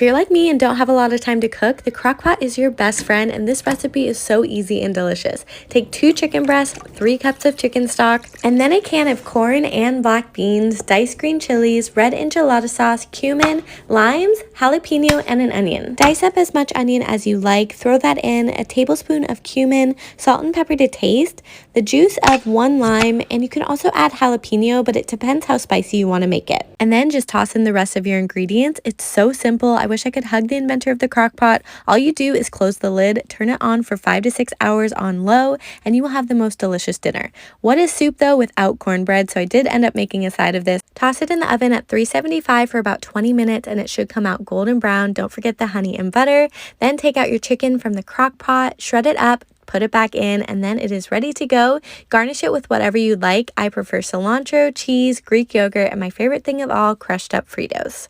If you're like me and don't have a lot of time to cook, the crock pot is your best friend, and this recipe is so easy and delicious. Take 2 chicken breasts, 3 cups of chicken stock, and then a can of corn and black beans, diced green chilies, red enchilada sauce, cumin, limes, jalapeno, and an onion. Dice up as much onion as you like, throw that in, a tablespoon of cumin, salt and pepper to taste, the juice of 1 lime, and you can also add jalapeno, but it depends how spicy you want to make it. And then just toss in the rest of your ingredients. It's so simple. I wish I could hug the inventor of the crock pot. All you do is close the lid, turn it on for 5 to 6 hours on low, and you will have the most delicious dinner. What is soup though without cornbread? So I did end up making a side of this. Toss it in the oven at 375 for about 20 minutes and it should come out golden brown. Don't forget the honey and butter. Then take out your chicken from the crock pot, shred it up, put it back in, and then it is ready to go. Garnish it with whatever you like. I prefer cilantro, cheese, Greek yogurt, and my favorite thing of all, crushed up Fritos.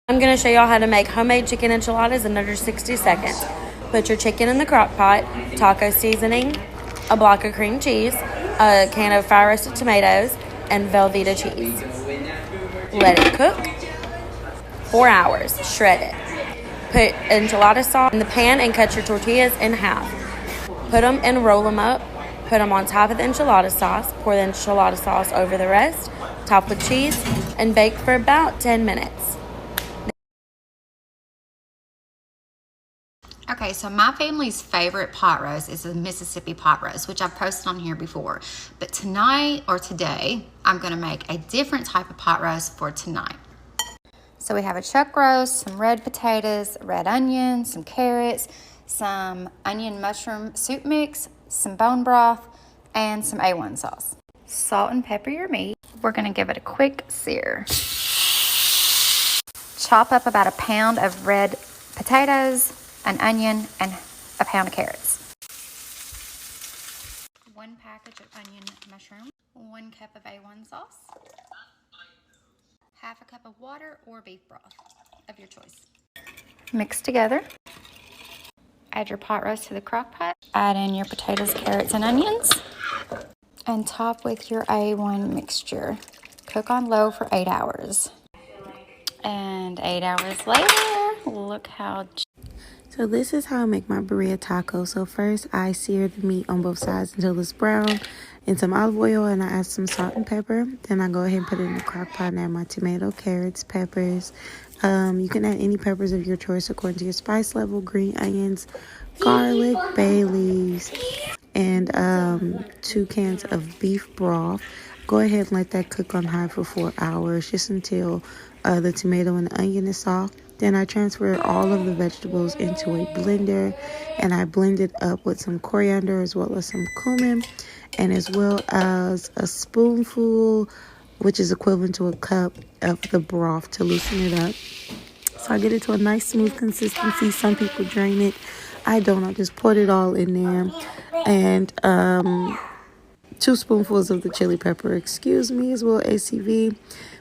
I'm going to show y'all how to make homemade chicken enchiladas in under 60 seconds. Put your chicken in the crock pot, taco seasoning, a block of cream cheese, a can of fire roasted tomatoes, and Velveeta cheese. Let it cook 4 hours. Shred it. Put enchilada sauce in the pan and cut your tortillas in half. Put them and roll them up. Put them on top of the enchilada sauce. Pour the enchilada sauce over the rest. Top with cheese and bake for about 10 minutes. Okay, so my family's favorite pot roast is the Mississippi pot roast, which I've posted on here before. But tonight or today, I'm going to make a different type of pot roast for tonight. So we have a chuck roast, some red potatoes, red onion, some carrots, some onion mushroom soup mix, some bone broth, and some A1 sauce. Salt and pepper your meat. We're going to give it a quick sear. Chop up about a pound of red potatoes, an onion, and a pound of carrots. 1 package of onion mushroom, 1 cup of A1 sauce, half a cup of water or beef broth of your choice. Mix together. Add your pot roast to the crock pot. Add in your potatoes, carrots, and onions. And top with your A1 mixture. Cook on low for 8 hours. And 8 hours later, look how... So this is how I make my burrito taco. So first I sear the meat on both sides until it's brown in some olive oil, and I add some salt and pepper. Then I go ahead and put it in the crock pot and add my tomato, carrots, peppers. You can add any peppers of your choice according to your spice level, green onions, garlic, bay leaves, and 2 cans of beef broth. Go ahead and let that cook on high for 4 hours, just until the tomato and the onion is soft. Then I transfer all of the vegetables into a blender, and I blend it up with some coriander as well as some cumin, and as well as a spoonful, which is equivalent to a cup of the broth, to loosen it up. So I get it to a nice smooth consistency. Some people drain it. I don't. I just put it all in there. And 2 spoonfuls of the chili pepper, as well ACV.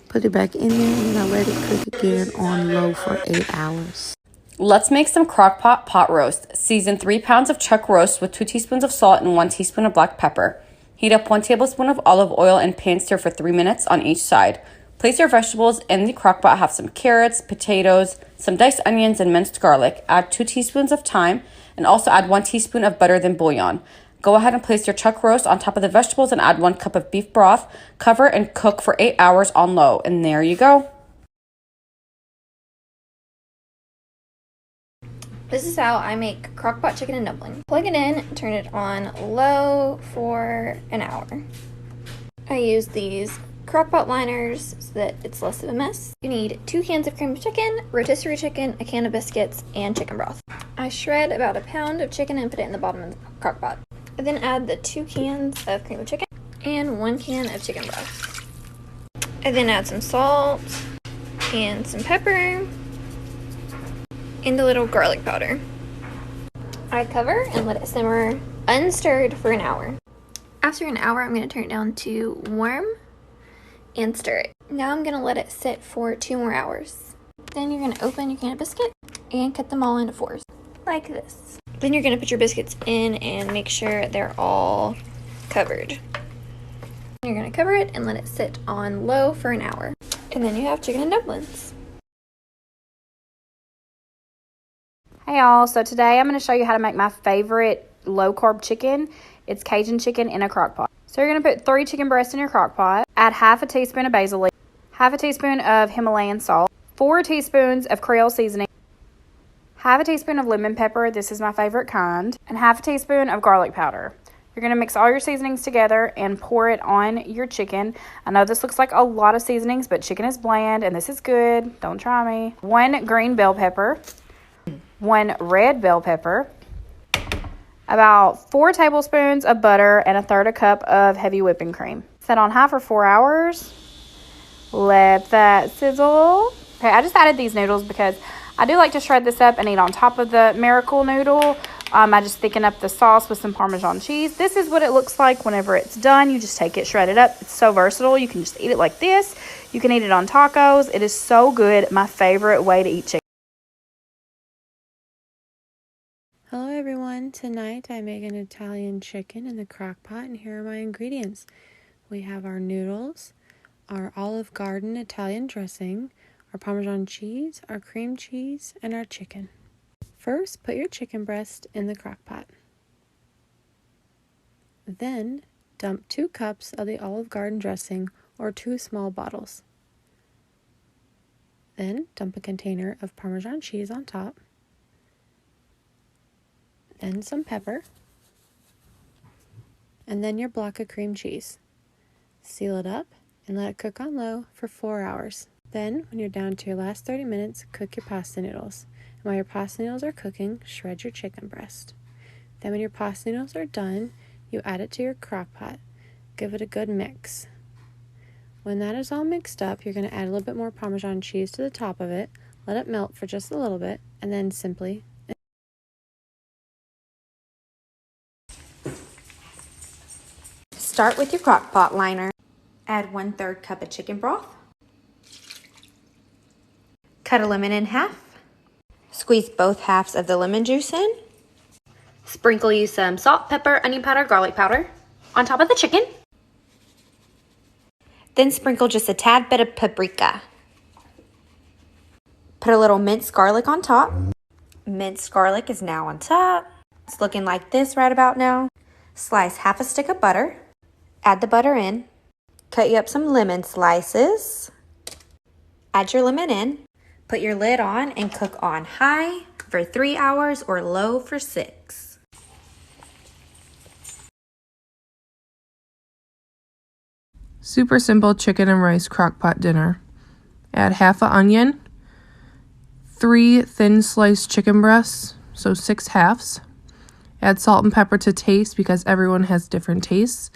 Put it back in there, and I let it cook again on low for 8 hours. Let's make some crock pot pot roast. Season 3 pounds of chuck roast with 2 teaspoons of salt and 1 teaspoon of black pepper. Heat up 1 tablespoon of olive oil and pan sear for 3 minutes on each side. Place your vegetables in the crock pot. Have some carrots, potatoes, some diced onions, and minced garlic. Add 2 teaspoons of thyme and also add 1 teaspoon of butter then bouillon. Go ahead and place your chuck roast on top of the vegetables and add 1 cup of beef broth. Cover and cook for 8 hours on low. And there you go. This is how I make crockpot chicken and dumpling. Plug it in, turn it on low for an hour. I use these crockpot liners so that it's less of a mess. You need 2 cans of cream of chicken, rotisserie chicken, a can of biscuits, and chicken broth. I shred about a pound of chicken and put it in the bottom of the crockpot. I then add the 2 cans of cream of chicken and 1 can of chicken broth. I then add some salt and some pepper and a little garlic powder. I cover and let it simmer unstirred for an hour. After an hour, I'm going to turn it down to warm and stir it. Now I'm going to let it sit for 2 more hours. Then you're going to open your can of biscuit and cut them all into 4s, like this. Then you're going to put your biscuits in and make sure they're all covered. You're going to cover it and let it sit on low for an hour. And then you have chicken and dumplings. Hey y'all, so today I'm going to show you how to make my favorite low-carb chicken. It's Cajun chicken in a crock pot. So you're going to put 3 chicken breasts in your crock pot, add half a teaspoon of basil leaf, half a teaspoon of Himalayan salt, 4 teaspoons of Creole seasoning, half a teaspoon of lemon pepper, this is my favorite kind, and half a teaspoon of garlic powder. You're going to mix all your seasonings together and pour it on your chicken. I know this looks like a lot of seasonings, but chicken is bland and this is good. Don't try me. 1 green bell pepper, 1 red bell pepper, about 4 tablespoons of butter, and 1/3 cup of heavy whipping cream. Set on high for 4 hours. Let that sizzle. Okay, I just added these noodles because I do like to shred this up and eat on top of the miracle noodle. I just thicken up the sauce with some Parmesan cheese. This is what it looks like whenever it's done. You just take it, shred it up. It's so versatile. You can just eat it like this. You can eat it on tacos. It is so good. My favorite way to eat chicken. Hello everyone, tonight I make an Italian chicken in the crock pot, and here are my ingredients. We have our noodles, our Olive Garden Italian dressing, our Parmesan cheese, our cream cheese, and our chicken. First, put your chicken breast in the crock pot. Then, dump 2 cups of the Olive Garden dressing or 2 small bottles. Then, dump a container of Parmesan cheese on top. Then some pepper, and then your block of cream cheese. Seal it up and let it cook on low for 4 hours. Then, when you're down to your last 30 minutes, cook your pasta noodles. And while your pasta noodles are cooking, shred your chicken breast. Then when your pasta noodles are done, you add it to your crock pot. Give it a good mix. When that is all mixed up, you're going to add a little bit more Parmesan cheese to the top of it, let it melt for just a little bit, and then simply Start with your crock pot liner. Add 1/3 cup of chicken broth. Cut a lemon in half. Squeeze both halves of the lemon juice in. Sprinkle you some salt, pepper, onion powder, garlic powder on top of the chicken. Then sprinkle just a tad bit of paprika. Put a little minced garlic on top. Minced garlic is now on top. It's looking like this right about now. Slice half a stick of butter. Add the butter in. Cut you up some lemon slices. Add your lemon in. Put your lid on and cook on high for 3 hours or low for 6. Super simple chicken and rice crock pot dinner. Add half an onion, 3 thin sliced chicken breasts, so 6 halves. Add salt and pepper to taste because everyone has different tastes.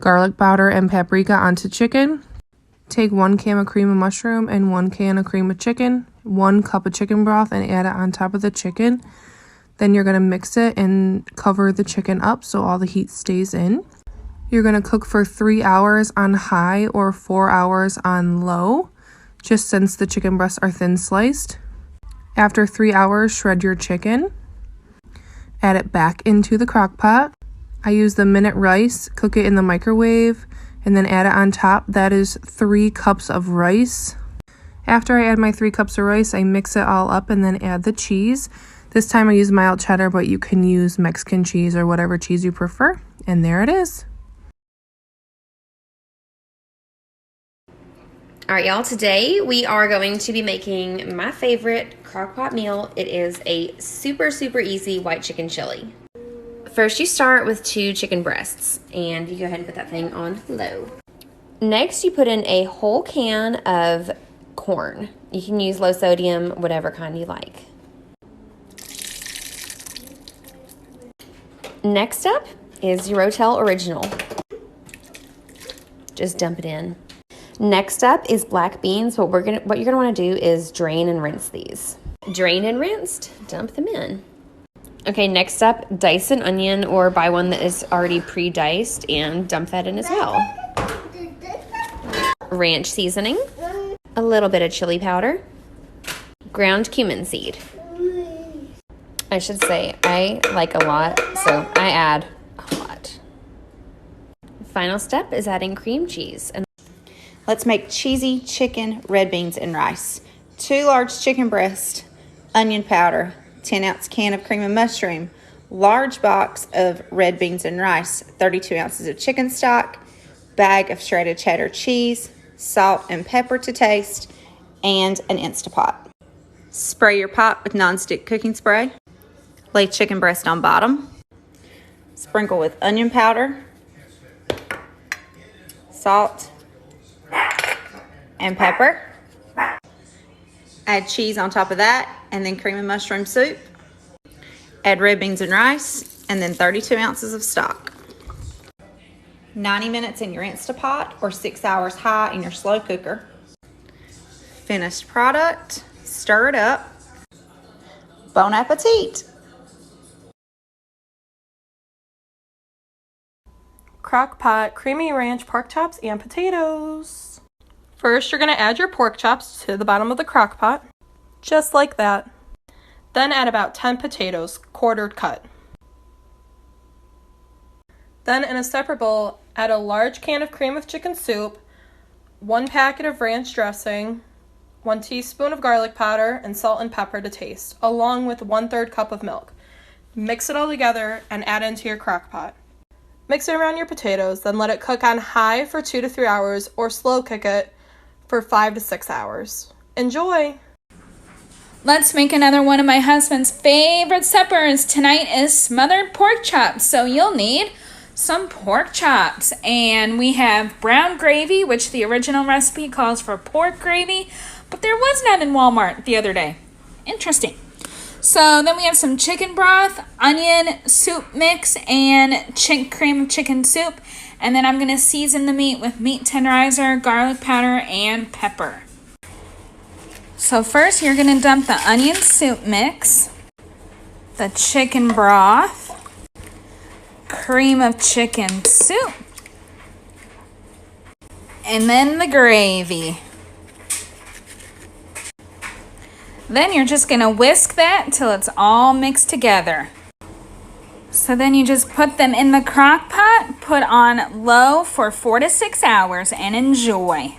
Garlic powder and paprika onto chicken. Take 1 can of cream of mushroom and 1 can of cream of chicken, 1 cup of chicken broth, and add it on top of the chicken. Then you're going to mix it and cover the chicken up so all the heat stays in. You're going to cook for 3 hours on high or 4 hours on low, just since the chicken breasts are thin sliced. After 3 hours, shred your chicken. Add it back into the crock pot. I use the minute rice, cook it in the microwave, and then add it on top. That is 3 cups of rice. After I add my 3 cups of rice, I mix it all up and then add the cheese. This time I use mild cheddar, but you can use Mexican cheese or whatever cheese you prefer. And there it is. All right, y'all, today we are going to be making my favorite crock pot meal. It is a super, super easy white chicken chili. First, you start with 2 chicken breasts, and you go ahead and put that thing on low. Next, you put in a whole can of corn. You can use low sodium, whatever kind you like. Next up is your Rotel Original. Just dump it in. Next up is black beans. What you're gonna want to do is drain and rinse these. Drained and rinsed, dump them in. Okay, next up, dice an onion or buy one that is already pre-diced and dump that in as well. Ranch seasoning, a little bit of chili powder, ground cumin seed. I should say I like a lot, so I add a lot. Final step is adding cream cheese. And Let's make cheesy chicken red beans and rice. 2 large chicken breasts, onion powder, 10-ounce can of cream of mushroom, large box of red beans and rice, 32 ounces of chicken stock, bag of shredded cheddar cheese, salt and pepper to taste, and an Instapot. Spray your pot with nonstick cooking spray. Lay chicken breast on bottom. Sprinkle with onion powder, salt, and pepper. Add cheese on top of that, and then cream of mushroom soup. Add red beans and rice, and then 32 ounces of stock. 90 minutes in your Instapot or 6 hours high in your slow cooker. Finished product, stir it up. Bon appetit! Crock pot creamy ranch pork chops and potatoes. First, you're going to add your pork chops to the bottom of the crock pot, just like that. Then add about 10 potatoes, quartered cut. Then in a separate bowl, add a large can of cream of chicken soup, 1 packet of ranch dressing, 1 teaspoon of garlic powder, and salt and pepper to taste, along with 1/3 cup of milk. Mix it all together and add into your crock pot. Mix it around your potatoes, then let it cook on high for 2 to 3 hours or slow cook it for 5 to 6 hours. Enjoy! Let's make another one of my husband's favorite suppers. Tonight is smothered pork chops. So you'll need some pork chops. And we have brown gravy, which the original recipe calls for pork gravy. But there was none in Walmart the other day. Interesting. So then we have some chicken broth, onion, soup mix, and cream of chicken soup. And then I'm going to season the meat with meat tenderizer, garlic powder, and pepper. So first you're going to dump the onion soup mix, the chicken broth, cream of chicken soup, and then the gravy. Then you're just going to whisk that until it's all mixed together. So then you just put them in the crock pot, put on low for 4 to 6 hours, and enjoy.